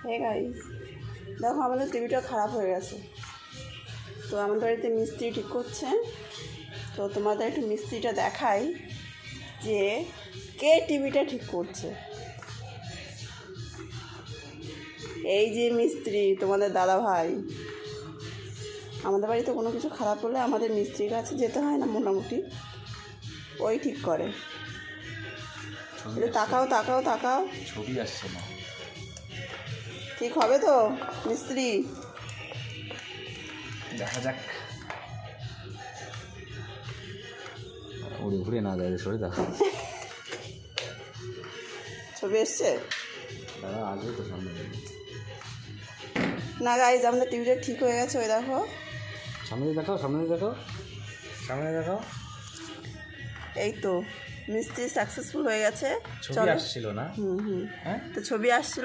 Hey guys, দেখো আমাদের টিভিটা খারাপ হয়ে গেছে, তো আমাদের বাড়িতে মিস্ত্রি ঠিক করছে। তো তোমাদের একটু মিস্ত্রিটা দেখাই যে কে টিভিটা ঠিক করছে। এই যে মিস্ত্রি, তোমাদের দাদা ভাই। আমাদের বাড়িতে কোনো কিছু খারাপ হলে আমাদের মিস্ত্রির কাছে যেতে হয় না, মোটামুটি ওই ঠিক করে। তাকাও তাকাও তাকাও, ছবি আসছে না। ঠিক হবে তো মিস্ত্রি? দেখা যাক, উড়ে ঘুরে না যায়, সরে দেখো। ছবি এসছে? দাদা আসবে তো সামনে। না গাইজ, আমাদের টিভিটা ঠিক হয়ে গেছে, ওই দেখো। সামনে দেখো, সামনে দেখো, সামনে দেখো। এই তো মিস্ত্রি সাকসেসফুল হয়ে গেছে। ছবি আসছিল না? হুম, হ্যাঁ, তো ছবি আসছিল।